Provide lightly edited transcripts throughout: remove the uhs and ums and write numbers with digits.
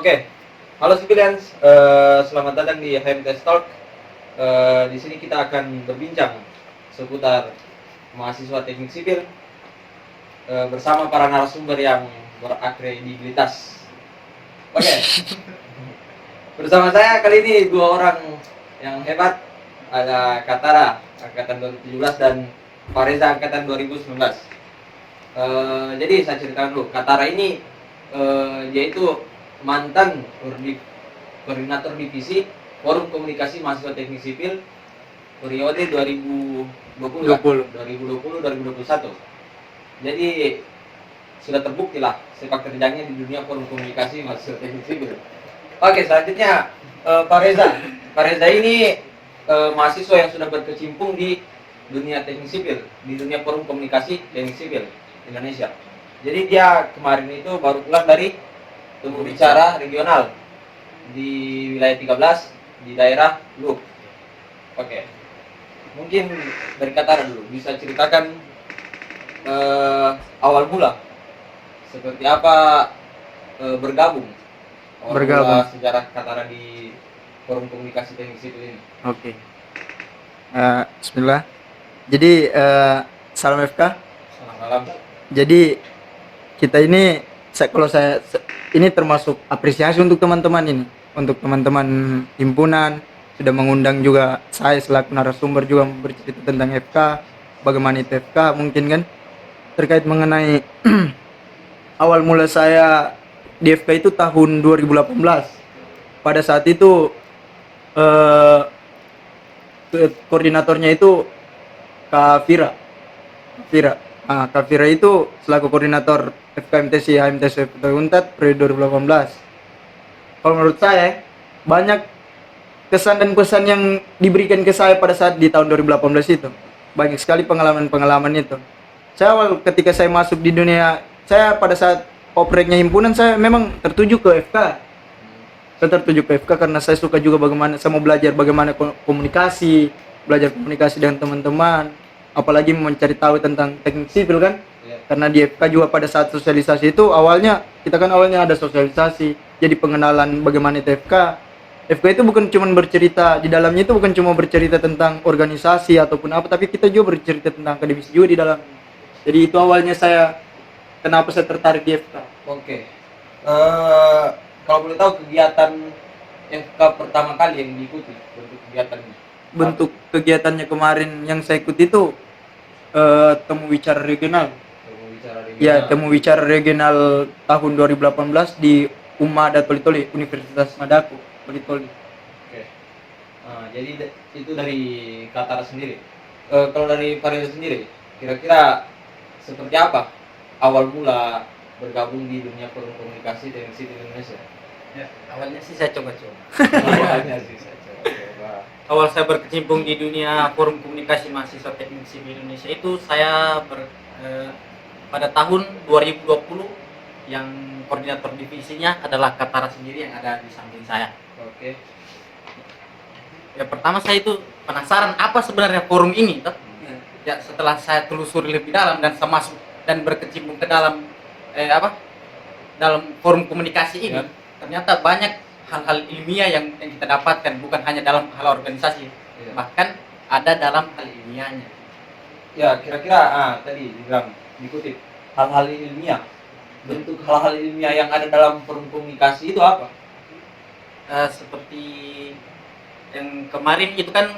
Oke, halo civilians, selamat datang di HMTS Talk. Di sini kita akan berbincang seputar mahasiswa teknik sipil bersama para narasumber yang berakredibilitas. Oke, bersama saya kali ini dua orang yang hebat, ada Katara angkatan 2017 dan Fareza angkatan 2019. Jadi saya ceritakan dulu, Katara ini dia itu mantan koordinator divisi Forum Komunikasi Mahasiswa Teknik Sipil periode 2020-2021. Jadi sudah terbukti lah sepak terjangnya di dunia Forum Komunikasi Mahasiswa Teknik Sipil. Oke, selanjutnya Pak Reza. Pak Reza ini mahasiswa yang sudah berkecimpung di dunia teknik sipil, di dunia Forum Komunikasi Teknik Sipil Indonesia. Jadi dia kemarin itu baru pulang dari temu bicara regional di wilayah 13 di daerah Luhuk. Oke. Mungkin dari Katara dulu bisa ceritakan awal mula seperti apa bergabung mula sejarah Katara di Forum Komunikasi Teknik Sipil ini. Oke. Bismillah. Jadi salam FK. Salam malam. Jadi kita ini ini termasuk apresiasi untuk teman-teman ini, untuk teman-teman himpunan sudah mengundang juga saya selaku narasumber juga bercerita tentang FK, bagaimana itu FK mungkin kan terkait mengenai awal mula saya di FK itu tahun 2018. Pada saat itu koordinatornya itu Kak Fira. Kak Fira itu selaku koordinator FKMTC HMTS Untat periode 2018. Kalau menurut saya banyak kesan dan pesan yang diberikan ke saya pada saat di tahun 2018 itu. Banyak sekali pengalaman-pengalaman itu. Saya awal ketika saya masuk di dunia, saya pada saat opreknya himpunan saya memang tertuju ke FK. Saya tertuju ke FK karena saya suka juga bagaimana saya mau belajar bagaimana komunikasi dengan teman-teman, apalagi mencari tahu tentang teknik sipil kan. Karena di FK juga pada saat sosialisasi itu awalnya ada sosialisasi, jadi pengenalan bagaimana itu FK. FK itu bukan cuma bercerita, di dalamnya itu bukan cuma bercerita tentang organisasi ataupun apa, tapi kita juga bercerita tentang akademis juga di dalam. Jadi itu awalnya kenapa saya tertarik di FK. Oke. Kalau boleh tahu kegiatan FK pertama kali yang diikuti, bentuk kegiatannya? Bentuk kegiatannya kemarin yang saya ikuti itu temu bicara regional. Ya, temu bicara regional tahun 2018 di UMADA Toli-Toli, Universitas Madaku, Toli-Toli. Oke. Jadi itu dari Katara sendiri. Kalau dari Fareza sendiri, kira-kira seperti apa awal mula bergabung di dunia Forum Komunikasi Teknik Sipil Indonesia? Ya, awalnya sih saya coba-coba. Awal saya berkecimpung di dunia Forum Komunikasi Mahasiswa Teknik Sipil Indonesia itu saya pada tahun 2020 yang koordinator divisinya adalah Katara sendiri yang ada di samping saya. Oke. Ya pertama saya itu penasaran apa sebenarnya forum ini toh? Ya setelah saya telusuri lebih dalam dan saya masuk dan berkecimpung ke dalam dalam forum komunikasi ini, ternyata banyak hal-hal ilmiah yang kita dapatkan, bukan hanya dalam hal organisasi, bahkan ada dalam hal ilmiahnya. Ya, kira-kira tadi dikutip hal-hal ilmiah. Bentuk hal-hal ilmiah yang ada dalam forum komunikasi itu apa? Seperti yang kemarin itu kan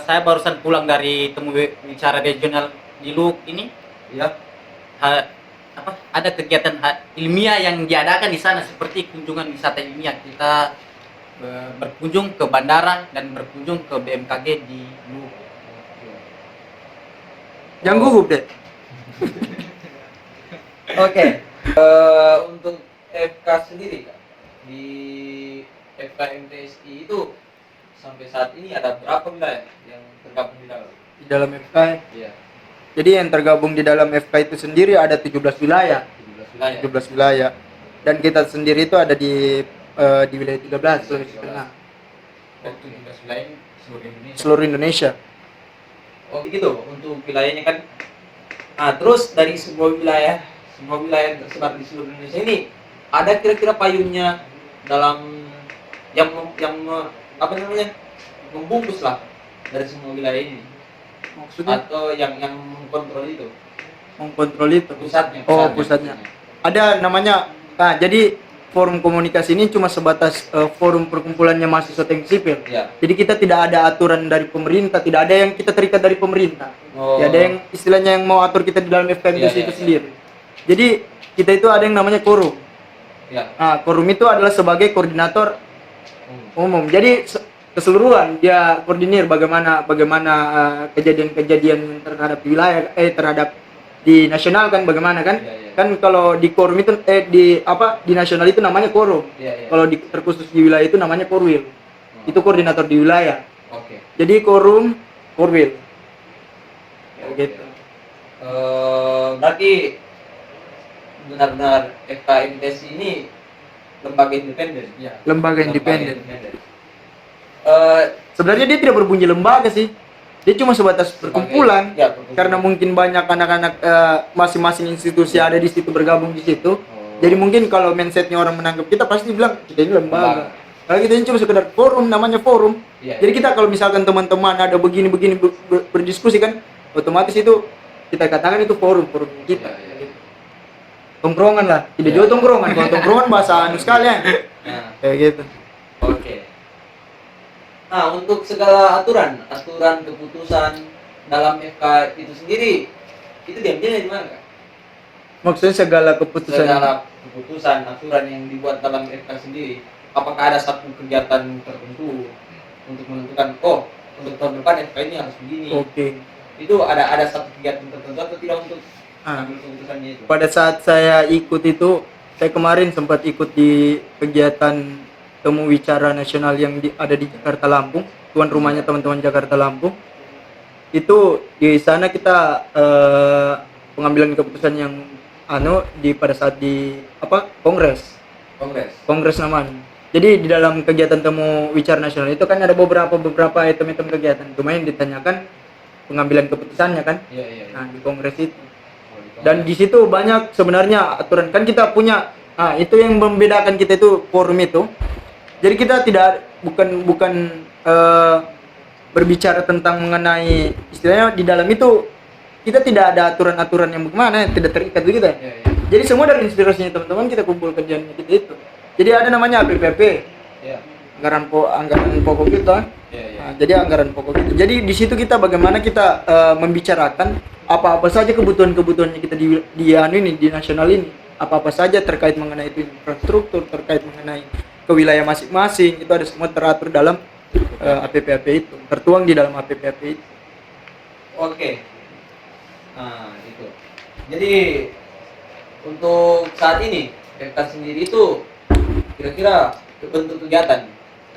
saya barusan pulang dari temu bicara regional di Luhuk ini, ya. Ada kegiatan ilmiah yang diadakan di sana seperti kunjungan wisata ilmiah. Kita berkunjung ke bandara dan berkunjung ke BMKG di Luhuk. Jangan gugup deh. Oke. Untuk FK sendiri Kak, di FKMTSI itu sampai saat ini ada berapa wilayah yang tergabung di dalam? Di dalam FK? Iya. Jadi yang tergabung di dalam FK itu sendiri ada 17 wilayah. 17 wilayah. Dan kita sendiri itu ada di wilayah 13, Sulawesi Tengah. Dan 17 wilayah seluruh Indonesia. Oh gitu, untuk wilayahnya kan. Terus dari semua wilayah yang tersebar di seluruh Indonesia ini ada kira-kira payungnya dalam apa namanya, membungkus lah dari semua wilayah ini, Maksudnya atau yang mengkontrol itu mengkontrol itu. pusatnya. Oh, pusatnya. Ada namanya. Nah, jadi forum komunikasi ini cuma sebatas forum perkumpulannya mahasiswa teknik sipil. Ya. Jadi kita tidak ada aturan dari pemerintah, tidak ada yang kita terikat dari pemerintah. Oh. Ya, ada yang istilahnya yang mau atur kita di dalam FKMTC Iya, itu iya. sendiri. Jadi kita itu ada yang namanya quorum. Ya. Nah, quorum itu adalah sebagai koordinator Hmm. umum. Jadi keseluruhan dia koordinir bagaimana kejadian-kejadian terhadap wilayah terhadap di nasional kan, bagaimana kan? Iya, iya. Kan kalau di quorum itu di nasional itu namanya quorum. Iya, iya. Kalau terkhusus di wilayah itu namanya korwil. Oh. Itu koordinator di wilayah. Oke. Jadi quorum, korwil. Ya, Oke. gitu. Berarti benar-benar FKMTC ini lembaga independen. Ya. Lembaga independen. Eh, Sebenarnya dia tidak berbunyi lembaga sih. Dia cuma sebatas perkumpulan. Ya, perkumpulan. Karena mungkin banyak anak-anak masing-masing institusi ada di situ, bergabung di situ. Oh. Jadi mungkin kalau mindsetnya orang menangkap kita pasti bilang kita ini lembaga. Kalau kita ini cuma sekedar forum, namanya forum. Iya, Jadi iya. kita kalau misalkan teman-teman ada begini-begini berdiskusi kan, otomatis itu kita katakan itu forum kita. Iya, iya. Tongkrongan lah, tidak Iya, jauh iya. tongkrongan. Kalau tongkrongan bahasa anu sekalian. Nah, Kayak gitu. oke. Nah, untuk segala aturan keputusan dalam FK itu sendiri, itu diambilnya di mana, Kak? Maksudnya segala keputusan. Segala keputusan, aturan yang dibuat dalam FK sendiri, apakah ada satu kegiatan tertentu untuk menentukan, oh, untuk tahun depan FK ini harus begini? Oke. Itu ada satu kegiatan tertentu atau tidak untuk Ah. ambil keputusannya itu? Pada saat saya ikut itu, saya kemarin sempat ikut di kegiatan temu wicara nasional yang ada di Jakarta Lampung, tuan rumahnya teman-teman Jakarta Lampung. Itu di sana kita pengambilan keputusan yang pada saat di kongres namanya. Jadi di dalam kegiatan temu wicara nasional itu kan ada beberapa item-item kegiatan. Cuma yang ditanyakan pengambilan keputusannya kan. Iya, iya. Nah, di kongres itu. Oh, di Dan di situ banyak sebenarnya aturan, kan kita punya itu yang membedakan kita itu forum itu. Jadi kita bukan berbicara tentang mengenai istilahnya di dalam itu kita tidak ada aturan-aturan yang bagaimana, tidak terikat begitu. Iya, iya. Jadi semua dari inspirasinya teman-teman kita kumpulkan di kita itu. Jadi ada namanya APPP, Iya. anggaran pokok kita. Iya, iya. Nah, jadi anggaran pokok itu. Jadi di situ kita bagaimana kita membicarakan apa-apa saja kebutuhan-kebutuhannya kita di nasional ini. Apa-apa saja terkait mengenai itu infrastruktur, terkait mengenai ke wilayah masing-masing, itu ada semua teratur dalam APPP itu, tertuang di dalam APPP itu. Oke. Nah, itu. Jadi untuk saat ini FK sendiri itu kira-kira bentuk kegiatan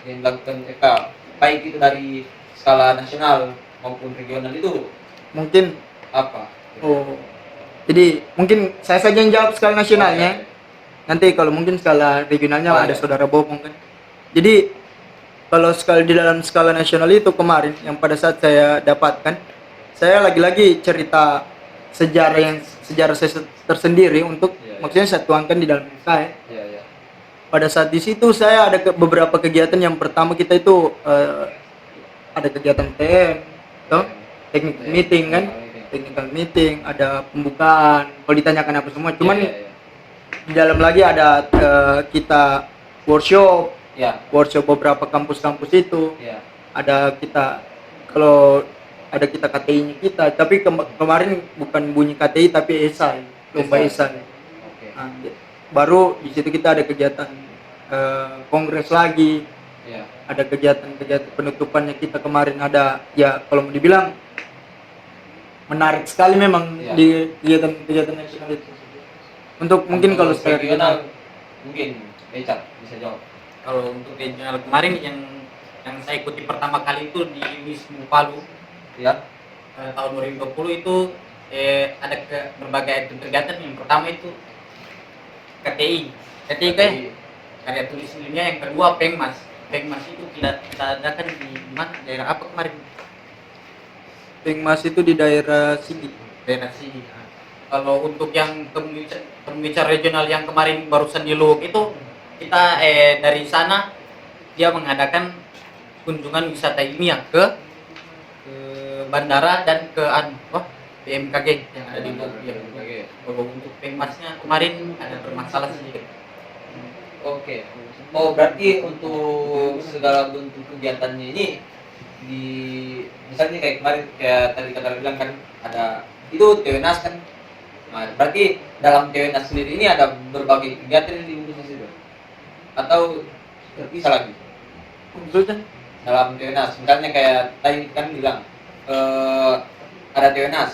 yang dilakukan FK baik itu dari skala nasional maupun regional itu Mungkin apa? jadi mungkin saya saja yang jawab skala nasionalnya. Oke. Nanti kalau mungkin skala regionalnya Oh, ada iya. saudara Bopong kan. Jadi kalau di dalam skala nasional itu kemarin yang pada saat saya dapatkan, saya lagi-lagi cerita sejarah saya tersendiri untuk Iya, iya. maksudnya saya tuangkan di dalam saya. Iya, iya. Pada saat di situ saya ada beberapa kegiatan. Yang pertama kita itu ada kegiatan TM, toh? Technical meeting kan, technical meeting, ada pembukaan. Kalau ditanyakan apa semua, cuman Iya, iya. di dalam lagi ada kita workshop beberapa kampus-kampus itu. Iya. Ada kita kita KTI-nya kita, tapi kemarin bukan bunyi KTI tapi esai, lomba esai. Oke. Nah, baru di situ kita ada kegiatan kongres lagi, Iya. ada kegiatan penutupannya kita kemarin ada, ya kalau mau dibilang menarik sekali memang Iya. di kegiatan nasional itu. Untuk mungkin kalau secara regional mungkin Richard bisa jawab. Kalau untuk regional kemarin yang saya ikuti pertama kali itu di Wismu Palu Ya. tahun 2020 itu ada berbagai kegiatan. Yang pertama itu KTI kan karya tulis ilmiah. Yang kedua Pengmas itu kita adakan di mana, daerah apa kemarin? Pengmas itu di daerah Sigi. Daerah sini. Nah, kalau untuk yang pembicara regional yang kemarin barusan di Luwuk itu kita dari sana dia mengadakan kunjungan wisata ilmiah ke bandara dan ke BMKG yang ada di Oke. Kalau untuk pengmasnya kemarin ada bermasalah sedikit. Oke. Oh, berarti untuk segala bentuk kegiatannya ini di misalnya kayak kemarin kayak tadi kata bilang kan ada itu TWNAS kan. Nah, berarti dalam TWNAS sendiri ini ada berbagai kegiatan yang diurus di situ. Atau terpisah lagi Maksudnya? dalam TWNAS. Misalnya kayak tadi kan bilang ada TWNAS.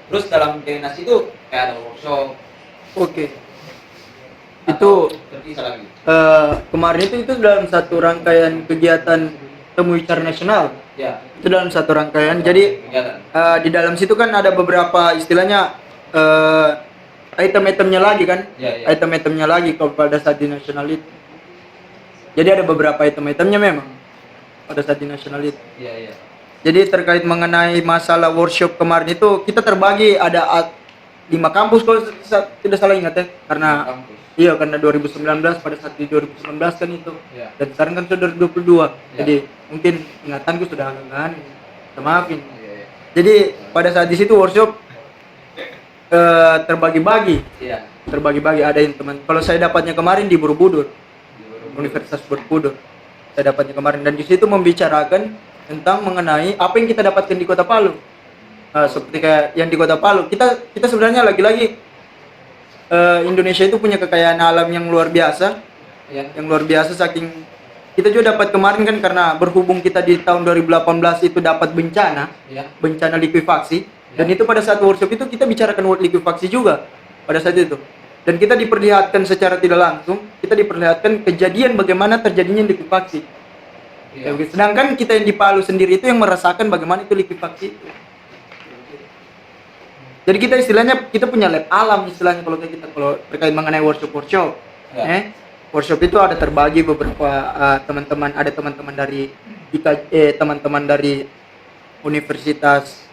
Terus dalam TWNAS itu kayak ada workshop. Oke. atau Itu terpisah lagi. kemarin itu dalam satu rangkaian kegiatan temu Wicara Nasional. Ya. Itu dalam satu rangkaian. Jadi Kegiatan. di dalam situ kan ada beberapa istilahnya item-itemnya lagi kan, Ya, ya. item-itemnya lagi kalau pada saat di nasional itu. Jadi ada beberapa item-itemnya memang pada saat di nasional itu. Iya, iya. Jadi terkait mengenai masalah workshop kemarin itu kita terbagi ada 5 kampus kalau tidak salah ingat ya, karena Kampus. iya karena 2019 pada saat di 2019 kan itu. Ya. Dan sekarang kan sudah 2022. Ya. Jadi mungkin ingatanku sudah agak maafin. Iya, iya. Jadi pada saat di situ workshop terbagi-bagi, Iya. terbagi-bagi ada yang teman. Kalau saya dapatnya kemarin di Borobudur, Universitas Borobudur. Saya dapatnya kemarin dan di situ membicarakan tentang mengenai apa yang kita dapatkan di Kota Palu. Seperti kayak yang di Kota Palu, kita sebenarnya lagi-lagi Indonesia itu punya kekayaan alam yang luar biasa, Iya. yang luar biasa saking kita juga dapat kemarin kan karena berhubung kita di tahun 2018 itu dapat Iya. bencana likuifaksi dan Ya. itu pada saat workshop itu kita bicarakan likuifaksi juga pada saat itu dan kita diperlihatkan secara tidak langsung kita diperlihatkan kejadian bagaimana terjadinya likuifaksi. Iya. Sedangkan kita yang di Palu sendiri itu yang merasakan bagaimana itu likuifaksi itu. Jadi kita istilahnya kita punya lab alam istilahnya kalau kayak kita kalau terkait mengenai workshop. Ya. Workshop itu ada terbagi beberapa teman-teman, ada teman-teman dari teman-teman dari Universitas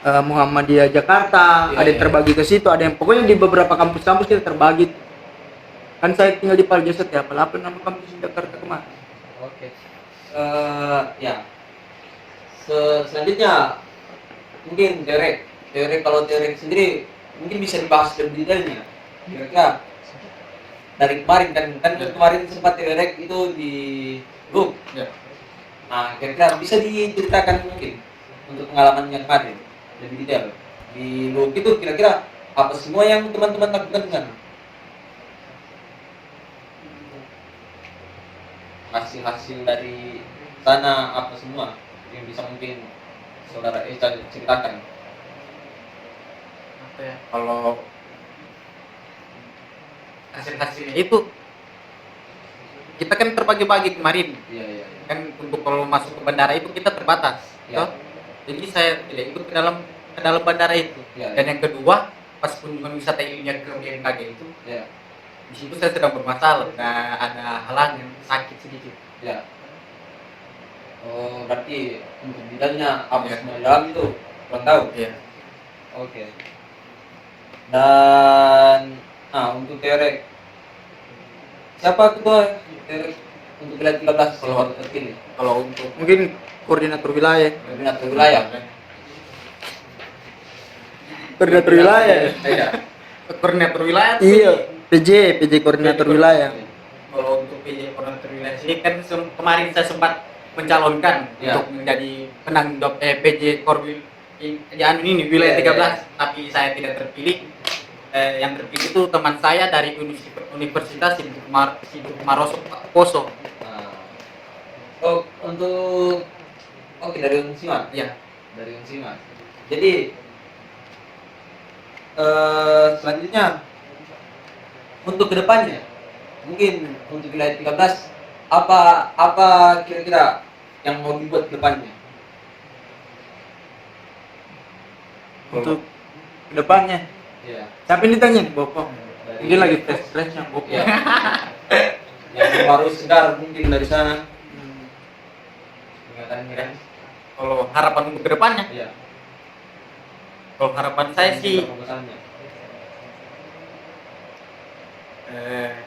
Muhammadiyah Jakarta, Iya, ada yang iya. terbagi ke situ, ada yang pokoknya di beberapa kampus-kampus kita terbagi. Kan saya tinggal di Palu Jasad ya, apa nama kampus di Jakarta kemarin? Oke. Ya. Selanjutnya mungkin teori kalau teori sendiri mungkin bisa dibahas lebih detailnya. Kira-kira dari kemarin kan kemarin sempat teori itu di grup. Ya. Nah, kira-kira bisa diceritakan mungkin untuk pengalamannya kemarin lebih detail. Di grup itu kira-kira apa semua yang teman-teman lakukan kan? Hasil-hasil dari sana apa semua yang bisa mungkin saudara Eca ceritakan? Apa ya? Kalau hasil-hasilnya itu kita kan terbagi-bagi kemarin. Iya, iya. Kan untuk kalau masuk ke bandara itu kita terbatas. Ya. Toh? Jadi saya tidak ikut ke dalam bandara itu. Ya, Dan yang kedua, pas kunjungan wisata ilmiah ke BMKG itu, Ya, di situ saya sedang bermasalah, ada halangan sakit sedikit. ya. Oh, berarti untuk bidangnya apa Ya. semua di dalam itu kurang tahu. Iya. Oke. Dan untuk teori siapa ketua teori untuk wilayah 13 kalau terpilih? Kalau untuk Mungkin koordinator wilayah. Koordinator wilayah. Koordinator wilayah. Iya. koordinator wilayah tuh, Iya, PJ koordinator wilayah. Kalau untuk PJ koordinator wilayah sini kan kemarin saya sempat mencalonkan Ya. untuk menjadi penanggung jawab PJ Korwil ini wilayah Ya, 13, tapi saya tidak terpilih. Yang terpilih itu teman saya dari Universitas Siduk Maroso Poso. Nah. Oh, untuk dari Unsimat. Ya. Dari Unsimat. Jadi selanjutnya untuk kedepannya mungkin untuk wilayah 13 apa kira-kira yang mau dibuat kedepannya? Untuk kedepannya. Iya. Siapa ini tanya nih, Bapak? Dari- Mungkin lagi fresh-freshnya, Bapak. Iya. Yang baru segar mungkin dari sana. Ingatannya kan? Kalau harapan untuk kedepannya, Iya. kalau harapan saya sih Proposalnya.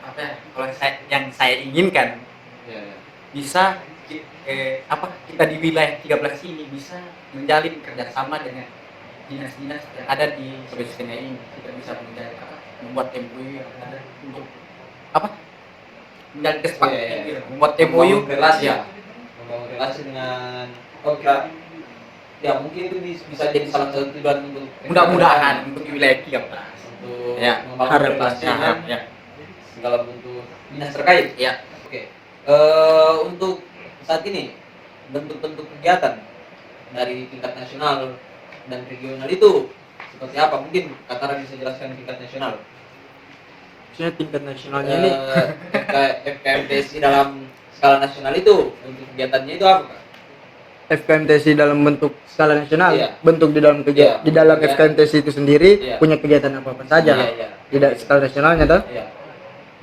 apa ya, kalau yang saya inginkan Ya, ya. bisa kita di wilayah 13 ini bisa menjalin kerjasama dengan dinas-dinas yang ada di Sulawesi Tengah ini. Kita bisa membuat MOU yang ada untuk apa menjalin kesepakatan, Iya, iya. membuat MOU Membangun relasi ya. Membangun relasi dengan kira ya mungkin itu bisa jadi salah satu tujuan untuk Mudah-mudahan untuk di wilayah 13 untuk ya, membangun relasi dengan ya. segala bentuk dinas terkait. Ya. Oke. Untuk saat ini bentuk-bentuk kegiatan dari tingkat nasional dan regional itu seperti apa? Mungkin Katara bisa jelaskan tingkat nasional. Maksudnya tingkat nasionalnya ini FKMTSI dalam skala nasional itu bentuk kegiatannya itu apa, Kak? FKMTSI dalam bentuk skala nasional, Iya. bentuk di dalam Iya. di dalam FKMTSI itu sendiri Iya. punya kegiatan apa saja, Iya, iya. tidak skala nasionalnya toh. Iya.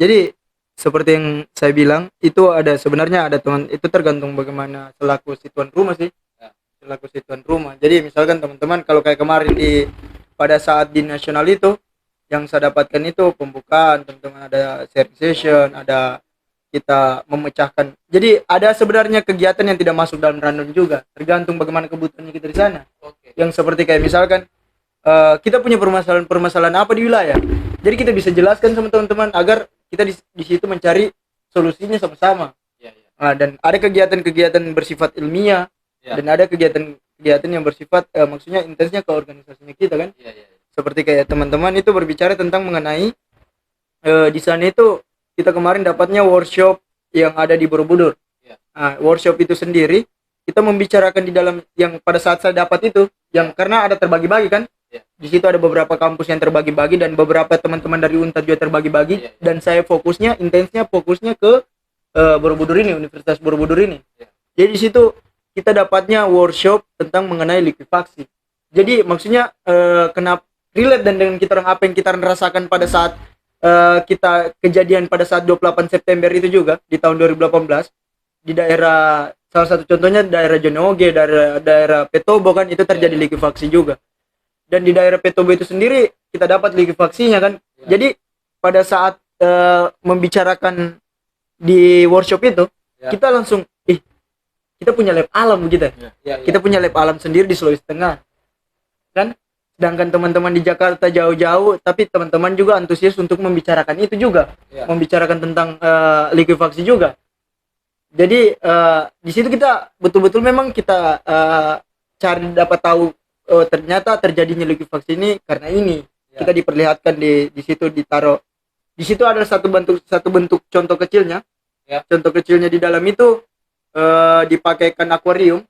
Jadi seperti yang saya bilang itu ada sebenarnya ada teman itu tergantung bagaimana selaku si tuan rumah sih, Ya. selaku si tuan rumah. Jadi misalkan teman-teman kalau kayak kemarin pada saat di nasional itu yang saya dapatkan itu pembukaan, teman-teman ada sharing session, ada kita memecahkan. Jadi ada sebenarnya kegiatan yang tidak masuk dalam rundown juga, tergantung bagaimana kebutuhannya kita di sana. Oke. Yang seperti kayak misalkan kita punya permasalahan apa di wilayah. Jadi kita bisa jelaskan sama teman-teman agar kita di situ mencari solusinya sama-sama. Iya, iya. Nah, dan ada kegiatan-kegiatan bersifat ilmiah Ya. dan ada kegiatan-kegiatan yang bersifat maksudnya intensnya ke organisasinya kita kan. Iya, iya. Seperti kayak teman-teman itu berbicara tentang mengenai di sana itu kita kemarin dapatnya workshop yang ada di Borobudur. Ya. Nah, workshop itu sendiri kita membicarakan di dalam yang pada saat saya dapat itu yang karena ada terbagi-bagi kan. Ya. Di situ ada beberapa kampus yang terbagi-bagi dan beberapa teman-teman dari Unpad juga terbagi-bagi. Ya, ya. Dan saya intensnya fokusnya ke Borobudur ini, Universitas Borobudur ini. Ya. Jadi di situ kita dapatnya workshop tentang mengenai likuifaksi. Jadi maksudnya kenapa relate dan dengan kita orang apa yang kita rasakan pada saat kita kejadian pada saat 28 September itu juga di tahun 2018 di daerah salah satu contohnya daerah Jonoge, daerah Petobo kan itu terjadi likuifaksi juga. Dan di daerah Petobo itu sendiri kita dapat likuifaksinya kan. Ya. Jadi pada saat membicarakan di workshop itu Ya. kita langsung kita punya lab alam gitu. Ya, ya. Kita punya lab alam sendiri di Sulawesi Tengah. Kan? Sedangkan teman-teman di Jakarta jauh-jauh, tapi teman-teman juga antusias untuk membicarakan itu juga, Ya. membicarakan tentang likuifaksi juga. Jadi di situ kita betul-betul memang kita cari dapat tahu ternyata terjadinya likuifaksi ini karena ini. Ya. Kita diperlihatkan di situ ditaruh. Di situ ada satu bentuk contoh kecilnya. Ya. Contoh kecilnya di dalam itu dipakaikan akuarium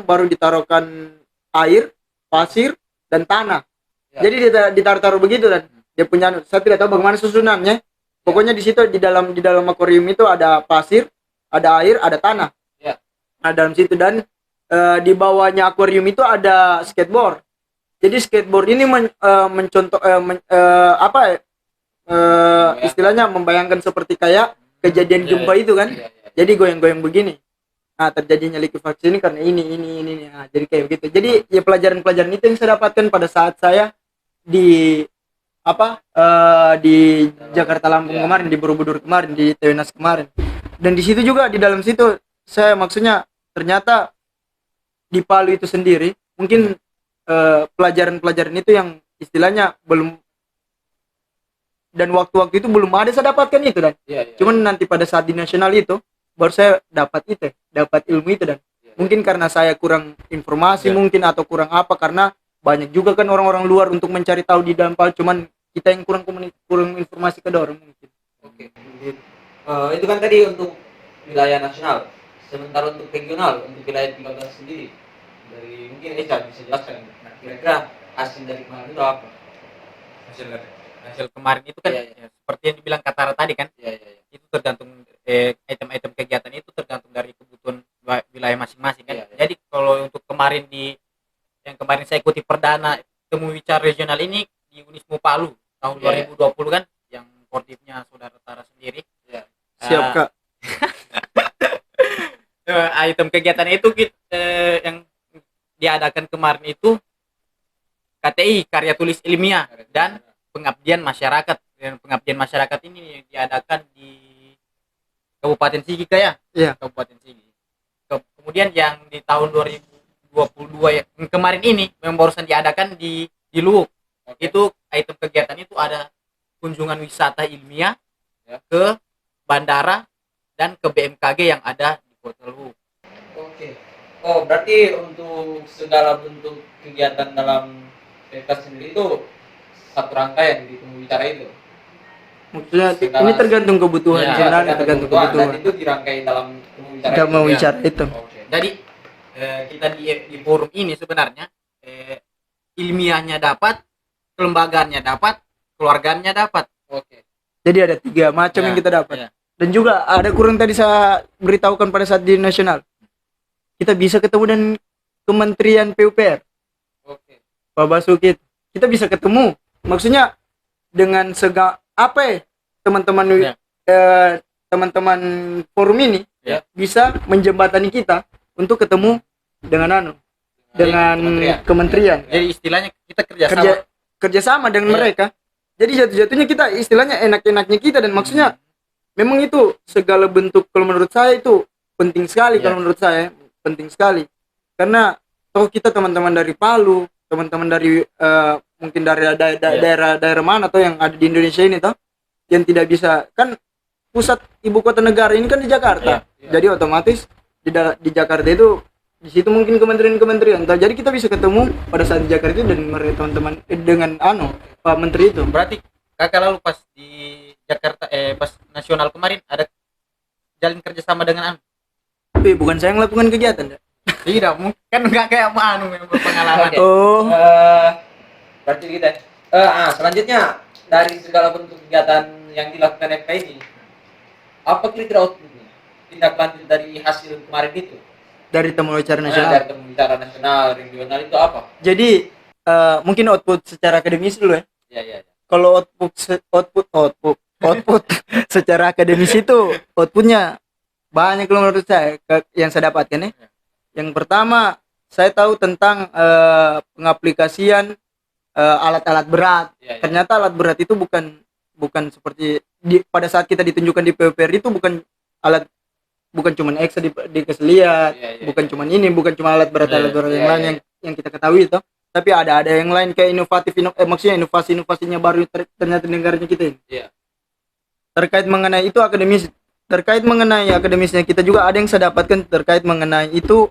baru ditaruhkan air, pasir dan tanah. Ya. Jadi ditaruh begitu dan dia punya saya tidak tahu bagaimana susunannya. Pokoknya di situ di dalam akuarium itu ada pasir, ada air, ada tanah. Ya. Nah, dalam situ dan di bawahnya akuarium itu ada skateboard. Jadi skateboard ini mencontoh istilahnya membayangkan seperti kayak kejadian gempa itu kan. Ya, ya. Jadi goyang-goyang begini. Nah, terjadinya likuifaksi ini karena ini. Nah, jadi kayak begitu. Jadi ya pelajaran-pelajaran itu yang saya dapatkan pada saat saya di di Jakarta Lampung Ya. kemarin, di Borobudur kemarin, di Tewenas kemarin. Dan di situ juga di dalam situ saya maksudnya ternyata di Palu itu sendiri mungkin pelajaran-pelajaran itu yang istilahnya belum dan waktu-waktu itu belum ada saya dapatkan itu dan Ya, ya. cuman nanti pada saat di nasional itu baru saya dapat ilmu itu dan Ya. mungkin karena saya kurang informasi Ya. mungkin atau kurang apa karena banyak juga kan orang-orang luar untuk mencari tahu di dalam Palu cuman kita yang kurang informasi ke dorong mungkin. Oke. Itu kan tadi untuk wilayah nasional. Sementara untuk regional, untuk wilayah 13 sendiri, dari mungkin Eca bisa jelaskan. Nah, kira-kira hasil dari kemarin itu apa? Hasil kemarin itu kan Iya, iya. ya, seperti yang dibilang Katara tadi kan, Ya, ya, ya. itu tergantung item-item kegiatan itu tergantung dari kebutuhan wilayah masing-masing kan. Iya, iya. Jadi kalau untuk kemarin yang kemarin saya ikuti perdana temu bicara regional ini di Unismu Palu tahun Iya, 2020 kan, yang koordinatnya saudara Tara sendiri. Ya. Siap Kak. Item kegiatan itu yang diadakan kemarin itu KTI, karya tulis ilmiah dan pengabdian masyarakat dan pengabdian masyarakat ini diadakan di Kabupaten Sigi ya. Iya. Kabupaten Sigi. Kemudian yang di tahun 2022 yang kemarin ini yang barusan diadakan di Luwuk. Itu item kegiatan itu ada kunjungan wisata ilmiah ke bandara dan ke BMKG yang ada di Kota Luwuk. Oke. Oh, berarti untuk segala bentuk kegiatan dalam PK sendiri itu satu rangkaian di temu bicara itu. Maksudnya ini tergantung kebutuhan Ya, sebenarnya, tergantung kebutuhan. dan itu dirangkai dalam temu bicara Kita itu. mau Ya. bicara itu. Oke. Jadi kita di forum ini sebenarnya ilmiahnya dapat, kelembagaannya dapat, keluarganya dapat. Oke. Jadi ada 3 macam Ya, yang kita dapat. ya. Dan juga ada kurang tadi saya beritahukan pada saat di nasional. Kita bisa ketemu dengan Kementerian PUPR, Oke. Pak Basuki. Kita bisa ketemu. Maksudnya dengan teman-teman Ya. teman-teman forum ini Ya. bisa menjembatani kita untuk ketemu dengan dengan kementerian. Jadi istilahnya kita kerjasama. kerjasama dengan Ya. mereka. Jadi jatuh-jatuhnya kita istilahnya enak-enaknya kita, dan maksudnya memang itu segala bentuk, kalau menurut saya itu penting sekali. Ya. Kalau menurut saya penting sekali, karena toh kita teman-teman dari Palu, teman-teman dari mungkin dari daerah mana atau yang ada di Indonesia ini toh, yang tidak bisa, kan pusat ibu kota negara ini kan di Jakarta. Ya. Jadi otomatis di Jakarta itu, di situ mungkin kementerian-kementerian. Jadi kita bisa ketemu pada saat di Jakarta itu dan teman-teman dengan Pak Menteri itu. Berarti kakak lalu pas di Jakarta pas nasional kemarin ada jalin kerjasama dengan Tapi bukan saya yang melakukan kegiatan. tidak mungkin kan nggak kayak yang berpengalaman. Oke. Oh, Berarti kita. Selanjutnya dari segala bentuk kegiatan yang dilakukan FK ini, apa kira-kira outputnya? Tindak lanjut dari hasil kemarin itu? dari temu acara nasional. Dari temu bicara nasional, regional itu apa? Jadi mungkin output secara akademis dulu ya. Ya. Kalau output secara akademis itu outputnya banyak kalau menurut saya yang saya dapatkan ya. Yang pertama, saya tahu tentang pengaplikasian alat-alat berat. Ya. Ternyata alat berat itu bukan seperti pada saat kita ditunjukkan di PUPR itu bukan cuman Exa dikasih lihat, Ya. bukan cuman ini, bukan cuma alat berat yang Ya. lain yang kita ketahui itu, tapi ada yang lain kayak maksudnya inovasinya baru ternyata di negaranya kita ini. Iya. Terkait mengenai itu akademisnya kita juga ada yang saya dapatkan terkait mengenai itu,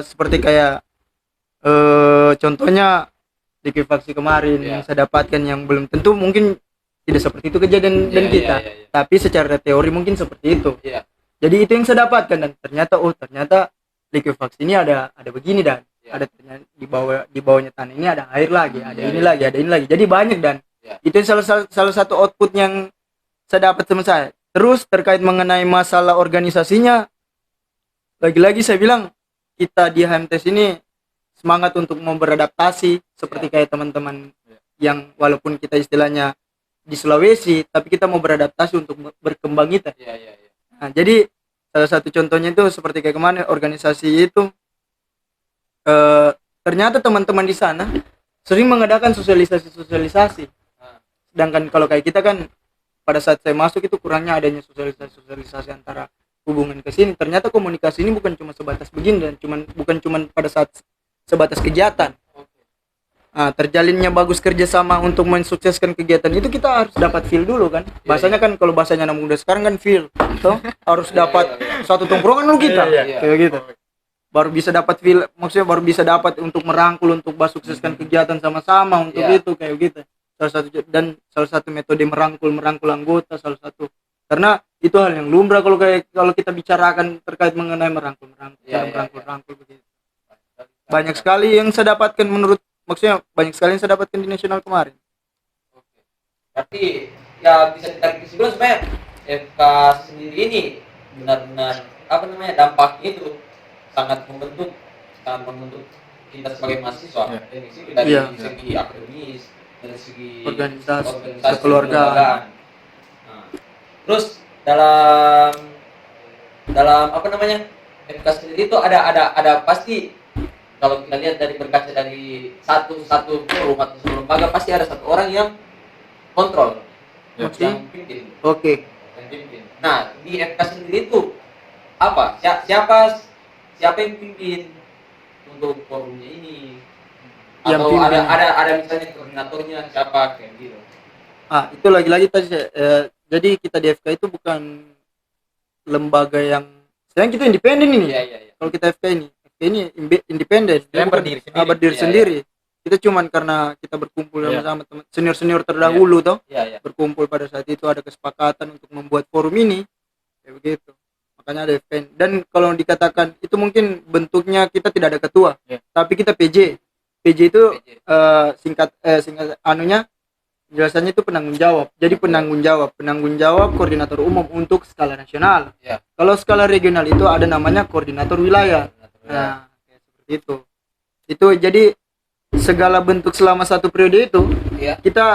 seperti kayak contohnya likuifaksi kemarin Iya. yang saya dapatkan, yang belum tentu mungkin tidak seperti itu kejadian dan kita, Iya. tapi secara teori mungkin seperti itu. Iya. Jadi itu yang saya dapatkan, dan ternyata likuifaksi ini ada begini, dan Ya. ada ternyata di bawahnya tanah ini ada air lagi, ada Ya, ini ya. lagi, ada ini lagi. Jadi banyak, dan Ya. itu yang salah satu output yang saya dapat sama saya. Terus terkait mengenai masalah organisasinya, lagi-lagi saya bilang kita di HMTS ini semangat untuk mau beradaptasi seperti kayak teman-teman yang walaupun kita istilahnya di Sulawesi, tapi kita mau beradaptasi untuk berkembang kita. Iya. Nah, jadi salah satu contohnya itu seperti kayak kemarin organisasi itu, ternyata teman-teman di sana sering mengadakan sosialisasi. Sedangkan kalau kayak kita kan pada saat saya masuk itu kurangnya adanya sosialisasi antara hubungan ke sini. Ternyata komunikasi ini bukan cuma sebatas begini, dan bukan cuma pada saat sebatas kegiatan. Terjalinnya bagus kerjasama untuk mensukseskan kegiatan itu, kita harus dapat feel dulu kan. Bahasanya kan, kalau bahasanya anak muda sekarang kan feel, toh harus dapat satu tongkrongan dulu kita, Iya. kayak gitu. Baru bisa dapat feel, maksudnya baru bisa dapat untuk merangkul, untuk sukseskan kegiatan sama-sama untuk Iya. itu kayak gitu. Salah satu metode merangkul anggota, salah satu, karena itu hal yang lumrah kalau kita bicarakan terkait mengenai merangkul Iya. begitu. Banyak sekali yang saya dapatkan banyak sekali yang saya dapatkan di nasional kemarin. Oke. Berarti ya bisa ditarik kesimpulan sebenarnya FK sendiri ini benar-benar dampaknya itu sangat membentuk kita sebagai mahasiswa. Ya. Dari Iya. segi akademis, dari segi Organisasi, kekeluargaan. kekeluargaan. Nah, terus dalam FK sendiri itu ada pasti, kalau kita lihat dari berkaca dari satu forum atau satu lembaga, pasti ada satu orang yang kontrol. Maksudnya? yang pimpin. Oke. Yang pimpin. Nah, di FK sendiri itu apa? Siapa yang pimpin untuk forumnya ini? Yang Atau pimpin. ada misalnya koordinatornya siapa kayak gitu? Itu lagi-lagi tadi jadi kita di FK itu bukan lembaga yang sekarang kita independen ini. Iya. Kalau kita FK ini independen. Dia Bukan- berdiri sendiri. berdiri Iya, sendiri. Kita cuman karena kita berkumpul Iya. sama teman senior terdahulu toh, Iya. berkumpul pada saat itu ada kesepakatan untuk membuat forum ini. Kayak begitu. Makanya ada FK. Dan kalau dikatakan itu mungkin bentuknya kita tidak ada ketua, Iya. tapi kita PJ. PJ itu PJ. singkat anunya jelasannya itu penanggung jawab. Jadi penanggung jawab koordinator umum untuk skala nasional. Iya. Kalau skala regional itu ada namanya koordinator wilayah. Nah, kayak seperti itu. Itu jadi segala bentuk selama satu periode itu Iya. kita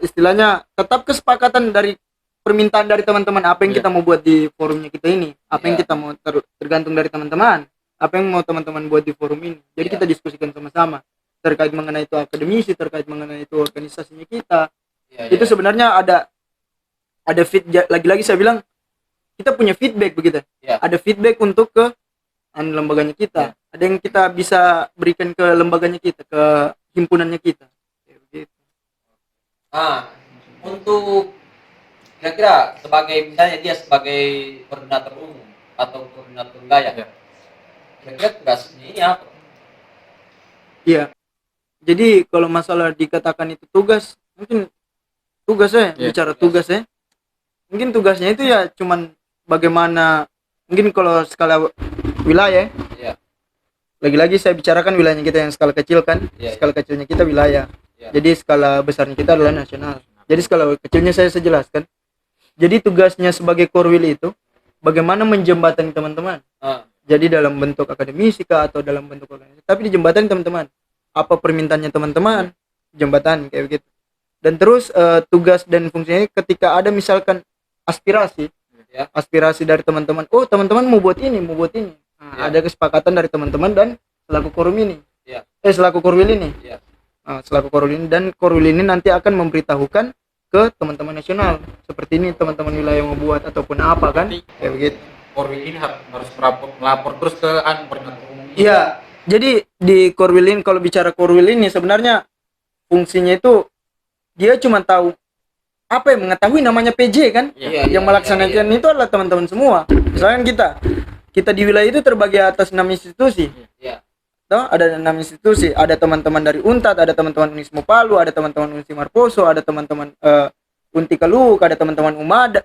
istilahnya tetap kesepakatan dari permintaan dari teman-teman apa yang Iya. kita mau buat di forumnya kita ini, apa yang Iya. kita mau tergantung dari teman-teman, apa yang mau teman-teman buat di forum ini. Jadi Iya. kita diskusikan sama-sama terkait mengenai itu akademisi, terkait mengenai itu organisasinya kita. Iya. Itu sebenarnya ada lagi-lagi saya bilang kita punya feedback begitu. Iya. Ada feedback untuk ke lembaganya kita. Ada yang kita bisa berikan ke lembaganya kita, ke himpunannya kita. Kayak begitu. Untuk kira-kira misalnya dia sebagai koordinator umum atau koordinator wilayah, Iya. kira-kira tugasnya ini apa? Iya. Jadi kalau masalah dikatakan itu tugas, mungkin tugasnya Iya, bicara tugas. tugasnya, mungkin tugasnya itu ya cuman bagaimana, mungkin kalau skala wilayah, Iya. lagi-lagi saya bicarakan wilayahnya kita yang skala kecil kan, Iya, skala kecilnya kita wilayah. Iya. Jadi skala besarnya kita adalah nasional. Jadi skala kecilnya saya jelaskan. Jadi tugasnya sebagai korwil itu bagaimana menjembatani teman-teman. Ah, Jadi dalam bentuk akademisi kah atau dalam bentuk organisasi, tapi dijembatani teman-teman. Apa permintaannya teman-teman, jembatan kayak begitu. Dan terus tugas dan fungsinya ketika ada misalkan aspirasi, Ya. aspirasi dari teman-teman. Oh teman-teman mau buat ini. Ya. Ada kesepakatan dari teman-teman dan selaku korum ini. Ya. Selaku korwil ini. Ya. Selaku korwil ini, dan korwil ini nanti akan memberitahukan ke teman-teman nasional. Seperti ini teman-teman wilayah mau buat ataupun apa kan? Kayak begitu. Korwil ini harus melapor terus ke koordinator umum. Iya, jadi di korwil ini, kalau bicara korwil ini sebenarnya fungsinya itu dia cuma tahu apa yang mengetahui namanya PJ kan, Iya. yang melaksanakan itu adalah teman-teman semua. Misalkan kita di wilayah itu terbagi atas 6 institusi. Iya. Toh, ada 6 institusi, ada teman-teman dari Untat, ada teman-teman Unismu Palu, ada teman-teman Unismu Marposo, ada teman-teman Unti Kaluk, ada teman-teman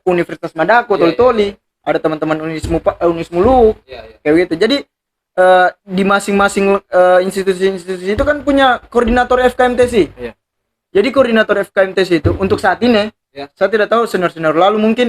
Universitas Madako, Iya, Toli, ada teman-teman Unismu Luk, Iya. kayak gitu. Jadi di masing-masing institusi-institusi itu kan punya koordinator FKMTC. Iya. Jadi koordinator FKMTC itu untuk saat ini, Ya. saya tidak tahu senior-senior lalu mungkin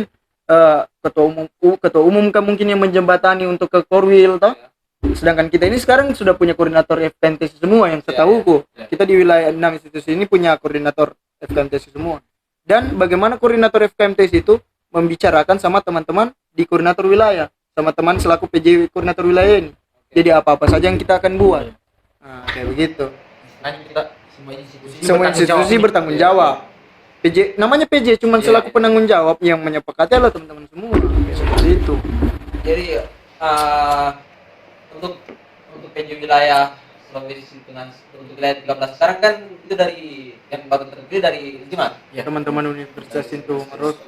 ketua umum kan mungkin yang menjembatani untuk ke Korwil toh. Ya. Sedangkan kita ini sekarang sudah punya koordinator FKMTC semua yang setahuku. Ya. Kita di wilayah 6 institusi ini punya koordinator FKMTC semua. Dan bagaimana koordinator FKMTC itu membicarakan sama teman-teman di koordinator wilayah, sama teman selaku PJ koordinator wilayah ini. Jadi apa-apa saja yang kita akan buat. Nah, kayak begitu. Istilahnya kita semua institusi Semua institusi bertanggung jawab. PJ namanya PJ cuman Iya, selaku iya. penanggung jawab, yang menyepakati adalah teman-teman semua. Kayak seperti itu. Jadi untuk PJ wilayah Sulawesi Tengah untuk wilayah 13 sekarang kan itu dari yang baru terpilih dari Jimat. Teman-teman Universitas Sintu Maros.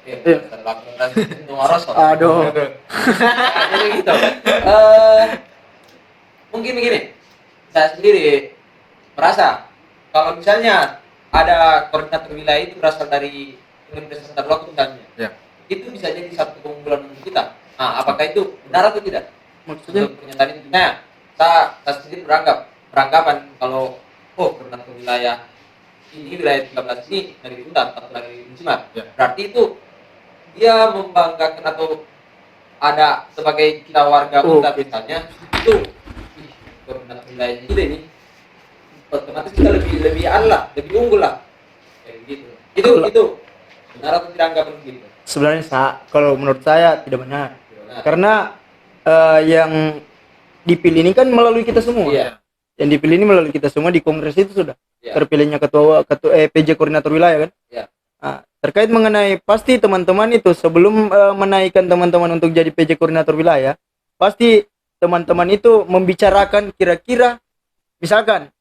Iya. Iya. Sintu Maros. Aduh. Jadi gitu. Mungkin begini, saya sendiri merasa kalau misalnya ada koordinator wilayah itu berasal dari Universitas Tarloku misalnya, Ya. itu bisa jadi satu keunggulan untuk kita. Nah, apakah itu benar atau tidak? Maksudnya Untuk pernyataan itu. Nah, saya sendiri beranggapan kalau koordinator wilayah ini wilayah 13 ini dari Untat atau dari Jimat, Ya. berarti itu dia membanggakan atau ada sebagai kita warga Untat misalnya itu koordinator wilayahnya kita ini otomatis kita lebih lebih unggul lah kayak gitu. Itu benar atau tidak anggapan begitu? sebenarnya kalau menurut saya tidak benar. Nah, Karena yang dipilih ini kan melalui kita semua. Iya. Yang dipilih ini melalui kita semua di kongres itu sudah. Iya. Terpilihnya ketua PJ koordinator wilayah kan. Iya. Nah, terkait mengenai pasti teman-teman itu sebelum menaikkan teman-teman untuk jadi PJ koordinator wilayah, pasti teman-teman itu membicarakan kira-kira misalkan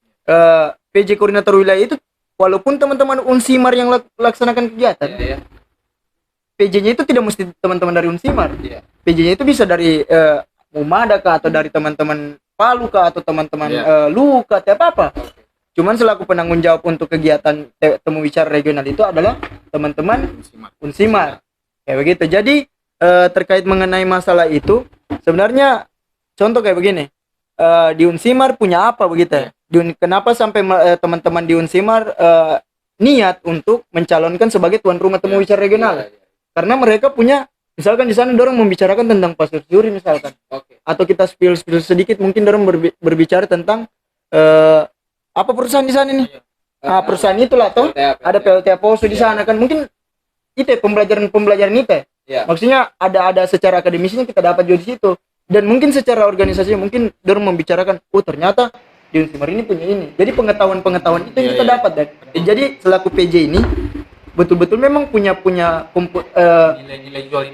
PJ koordinator wilayah itu walaupun teman-teman Unsimar yang laksanakan kegiatan, Iya, iya. PJ-nya itu tidak mesti teman-teman dari Unsimar. Iya. PJ-nya itu bisa dari Umada kah, atau dari teman-teman Palu kah, atau teman-teman Lu kah, atau apa-apa. Cuman selaku penanggung jawab untuk kegiatan temu bicara regional itu adalah teman-teman Unsimar. Kayak begitu. Jadi terkait mengenai masalah itu, sebenarnya contoh kayak begini. Di Unsimar punya apa begitu? Kenapa sampai teman-teman di Unsimar niat untuk mencalonkan sebagai tuan rumah temu bicara regional? Karena mereka punya, misalkan di sana dorong membicarakan tentang pasir suri misalkan, atau kita spill sedikit, mungkin dorong berbicara tentang apa perusahaan di sana nih, perusahaan itulah toh, ada PLTA Poso di sana kan, mungkin itu pembelajaran itu, maksudnya ada secara akademisnya kita dapat juga di situ, dan mungkin secara organisasi mungkin dorong membicarakan, oh ternyata di Unsimar ini punya ini, jadi pengetahuan itu yang kita dapat, dan jadi selaku PJ ini betul-betul memang punya nilai jual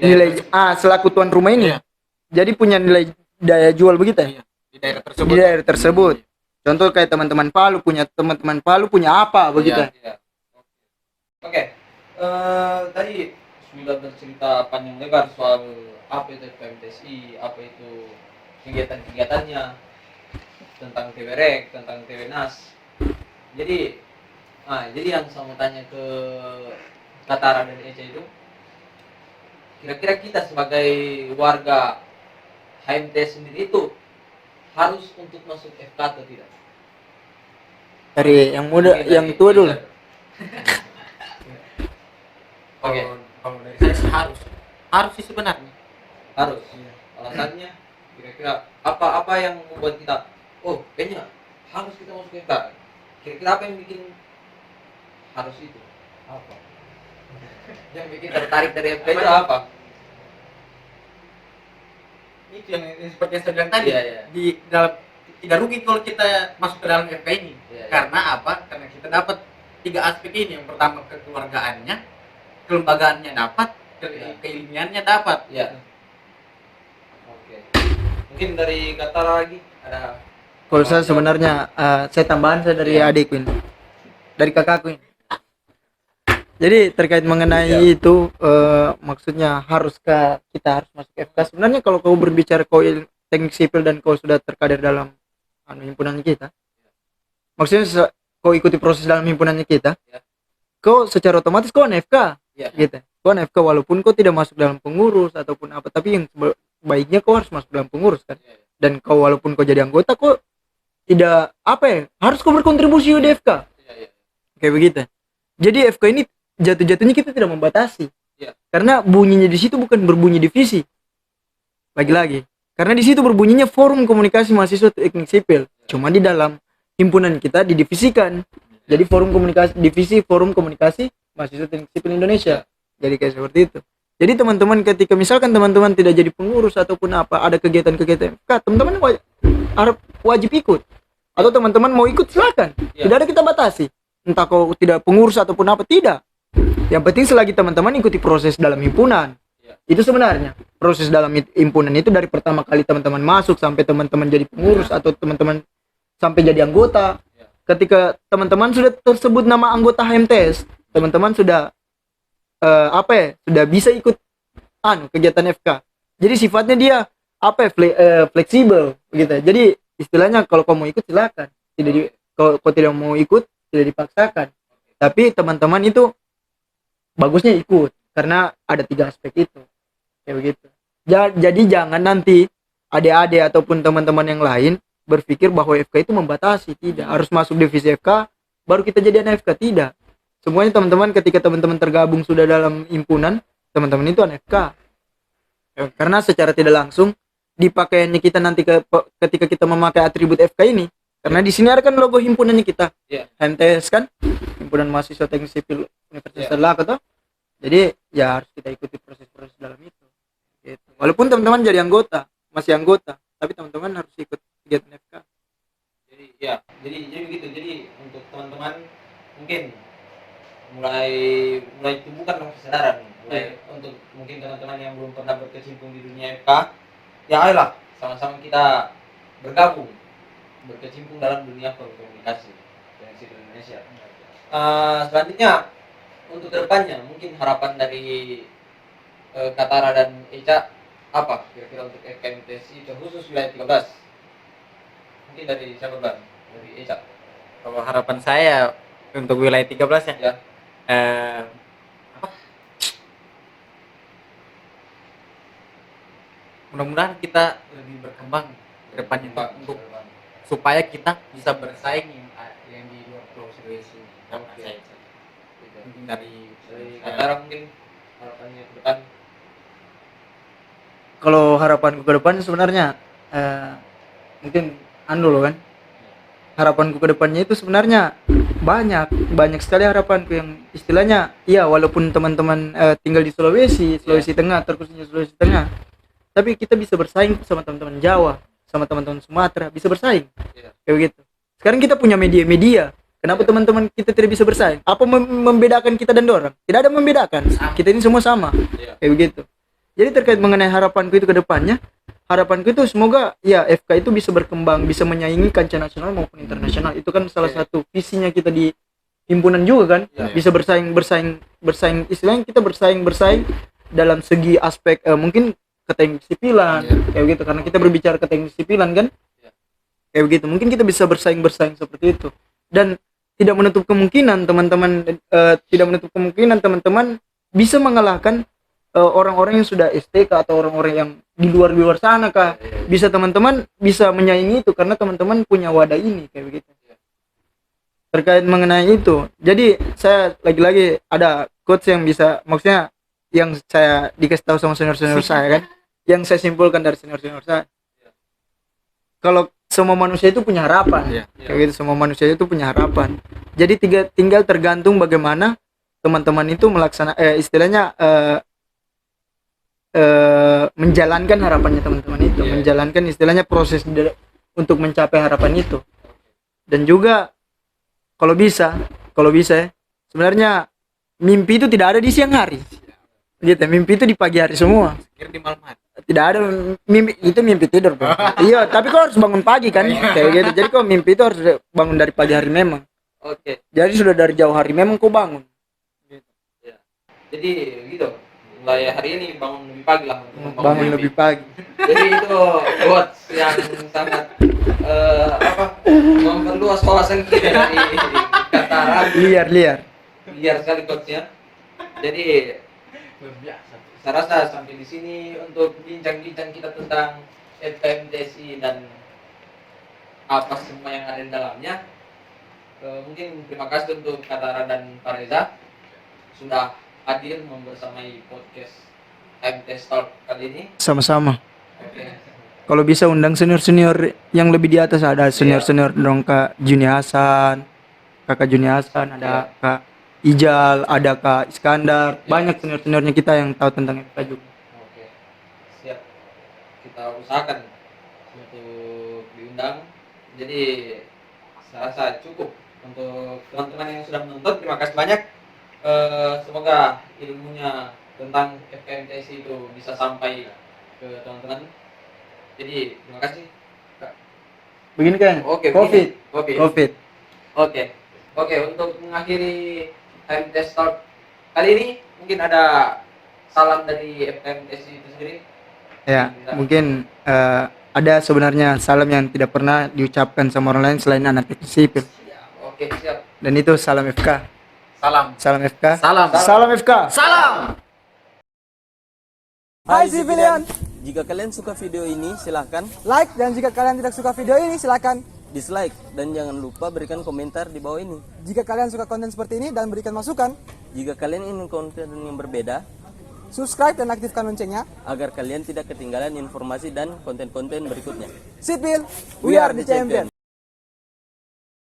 selaku tuan rumah ini, jadi punya nilai daya jual begitu di daerah di daerah tersebut. Contoh kayak teman-teman Palu punya apa begitu. Oke. Tadi sudah bercerita panjang lebar soal apa itu FKMTSI, apa itu kegiatan-kegiatannya, tentang TWREK, tentang TWNAS. Jadi yang saya mau tanya ke Katara dan Ece itu, kira-kira kita sebagai warga HMTS sendiri itu harus untuk masuk FK atau tidak? Dari yang muda, yang tua dulu. Oke. Kalau dari saya sih harus sih sebenarnya. Harus. Alasannya kira-kira apa yang membuat kita, oh kayaknya harus kita masuk FK? Kira-kira apa yang bikin harus itu? Apa? Yang bikin tertarik dari FK itu apa? Itu yang seperti yang saya bilang tadi, Iya. di dalam tidak rugi kalau kita masuk ke dalam FK ini. Iya. Karena apa? Karena kita dapat 3 aspek ini. Yang pertama kekeluargaannya, kelembagaannya dapat, keilmiannya dapat. Iya. Oke. Mungkin dari Katara lagi ada. Kalau saya sebenarnya saya tambahan saya dari adikku ini, dari kakakku ini. Jadi terkait mengenai itu maksudnya haruskah kita harus masuk FK? Sebenarnya kalau kau berbicara kau teknik sipil dan kau sudah terkader dalam himpunan kita, maksudnya kau ikuti proses dalam himpunannya kita, kau secara otomatis kau FK, gitu. Kau FK walaupun kau tidak masuk dalam pengurus ataupun apa, tapi yang baiknya kau harus masuk dalam pengurus kan. Dan kau walaupun kau jadi anggota, kau tidak harus kau berkontribusi di FK. Kayak begitu. Jadi FK ini jatuh-jatuhnya kita tidak membatasi. Karena bunyinya di situ bukan berbunyi divisi. Lagi-lagi. Karena di situ berbunyinya forum komunikasi mahasiswa teknik sipil. Cuma di dalam himpunan kita didivisikan. Jadi forum komunikasi mahasiswa teknik sipil Indonesia. Jadi kayak seperti itu. Jadi teman-teman ketika misalkan teman-teman tidak jadi pengurus ataupun apa, ada kegiatan-kegiatan FK, teman-teman wajib ikut. Atau teman-teman mau ikut silakan. Tidak ada kita batasi. Entah kau tidak pengurus ataupun apa, tidak. Yang penting selagi teman-teman ikuti proses dalam himpunan. Itu sebenarnya proses dalam himpunan itu dari pertama kali teman-teman masuk sampai teman-teman jadi pengurus atau teman-teman sampai jadi anggota. Ketika teman-teman sudah tersebut nama anggota HMTS, teman-teman sudah sudah bisa ikut kegiatan FK. Jadi sifatnya dia fleksibel gitu. Jadi istilahnya kalau kamu mau ikut silakan. Kalau tidak mau ikut tidak dipaksakan. Tapi teman-teman itu bagusnya ikut karena ada 3 aspek itu. Kayak begitu. Jadi jangan nanti adik-adik ataupun teman-teman yang lain berpikir bahwa FK itu membatasi. Tidak, harus masuk divisi FK baru kita jadi anak FK. Tidak. Semuanya teman-teman ketika teman-teman tergabung sudah dalam himpunan, teman-teman itu anak FK. Karena secara tidak langsung di pakaiannya kita nanti ketika kita memakai atribut FK ini, karena di sini ada kan logo himpunannya kita. HMTS kan, Himpunan Mahasiswa Teknik Sipil Universitas Erlangga toh. Jadi ya harus kita ikuti proses-proses dalam itu. Gitu. Walaupun teman-teman jadi anggota, masih anggota, tapi teman-teman harus ikut kegiatan FK. Jadi begitu. Jadi untuk teman-teman mungkin mulai mulai tumbuhkan dong kesadaran, mulai untuk mungkin teman-teman yang belum pernah berkecimpung di dunia FK, ya ayolah sama-sama kita bergabung berkecimpung dalam dunia komunikasi yang di Indonesia. Selanjutnya untuk kedepannya mungkin harapan dari Katara dan Eca apa kira-kira untuk FKMTSI khusus wilayah 13? Mungkin dari siapa Bang? Dari Eca. Kalau harapan saya untuk wilayah 13 ya, Ya. Apa? Mudah-mudahan kita lebih berkembang ke depannya untuk supaya kita bisa bersaing yang di luar Pulau Sulawesi. Oke. Mungkin dari Katara mungkin harapannya ke depan. Kalau harapanku ke depan sebenarnya mungkin loh kan. Harapanku ke depannya itu sebenarnya banyak sekali harapanku yang istilahnya iya walaupun teman-teman tinggal di Sulawesi Tengah, terkhususnya Sulawesi Tengah, tapi kita bisa bersaing sama teman-teman Jawa, sama teman-teman Sumatera, bisa bersaing. Kayak begitu. Sekarang kita punya media-media. Kenapa teman-teman kita tidak bisa bersaing? Apa membedakan kita dan dorang? Tidak ada membedakan. Kita ini semua sama. Kayak begitu. Jadi terkait mengenai harapanku itu ke depannya, harapanku itu semoga ya FK itu bisa berkembang, bisa menyaingi kancah nasional maupun internasional. Itu kan salah satu visinya kita di himpunan juga kan. Bisa bersaing istilahnya kita bersaing dalam segi aspek mungkin keteknik sipilan kayak begitu, karena kita berbicara keteknik sipilan kan. Kayak begitu. Mungkin kita bisa bersaing seperti itu. Dan tidak menutup kemungkinan teman-teman bisa mengalahkan orang-orang yang sudah STK atau orang-orang yang di luar sana kah. Bisa teman-teman bisa menyaingi itu karena teman-teman punya wadah ini kayak begitu. Terkait mengenai itu, jadi saya lagi-lagi ada quotes yang bisa, maksudnya yang saya dikasih tahu sama senior-senior saya kan, yang saya simpulkan dari senior-senior saya. Kalau semua manusia itu punya harapan, kayak gitu, semua manusia itu punya harapan. Jadi tinggal tergantung bagaimana teman-teman itu istilahnya menjalankan harapannya teman-teman itu, menjalankan istilahnya proses untuk mencapai harapan itu. Dan juga kalau bisa ya, sebenarnya mimpi itu tidak ada di siang hari, gitu. Mimpi itu di pagi hari semua. Kira di malam hari. Tidak ada mimpi tidur bro. Iya, tapi kau harus bangun pagi kan, kayak gitu. Jadi kau mimpi itu harus bangun dari pagi hari memang. Oke. Jadi sudah dari jauh hari memang kau bangun. Gitu. Ya. Jadi gitu. Mulai hari ini bangun lebih pagi lah. Bangun lebih pagi. Jadi itu quotes yang sangat memperluas wawasan kita dari Katara. Liar. Liar sekali quotesnya. Jadi Biasa. saya rasa sampai di sini untuk bincang-bincang kita tentang FKMTSI dan apa semua yang ada di dalamnya. Mungkin terima kasih untuk Katara dan Pak Reza sudah hadir membersamai podcast MTS Talk kali ini. Sama-sama. Oke. Kalau bisa undang senior-senior yang lebih di atas, ada senior-senior dong, Kak Juni Hasan, Kakak Juni Hasan, ada Kak Ijal, ada Kak Iskandar, banyak senior-seniornya kita yang tahu tentang FK juga. Oke. Siap. Kita usahakan untuk diundang. Jadi saya rasa cukup untuk teman-teman yang sudah menonton. Terima kasih banyak. Semoga ilmunya tentang FKMTSI itu bisa sampai ke teman-teman. Jadi terima kasih. Begini kan? Oke. COVID. Oke, untuk mengakhiri FKMTS Talk kali ini mungkin ada salam dari FKMTSI itu sendiri. Ya, mungkin ada sebenarnya salam yang tidak pernah diucapkan sama orang lain selain anak teknik sipil. Oke, siap. Dan itu salam FK. Salam FK. Salam FK. Hai Civilian, Jika kalian suka video ini, silahkan like, dan jika kalian tidak suka video ini silakan dislike dan jangan lupa berikan komentar di bawah ini. jika kalian suka konten seperti ini dan berikan masukan, Jika kalian ingin konten yang berbeda, subscribe dan aktifkan loncengnya. agar kalian tidak ketinggalan informasi dan konten-konten berikutnya. Sipil, we are the champion.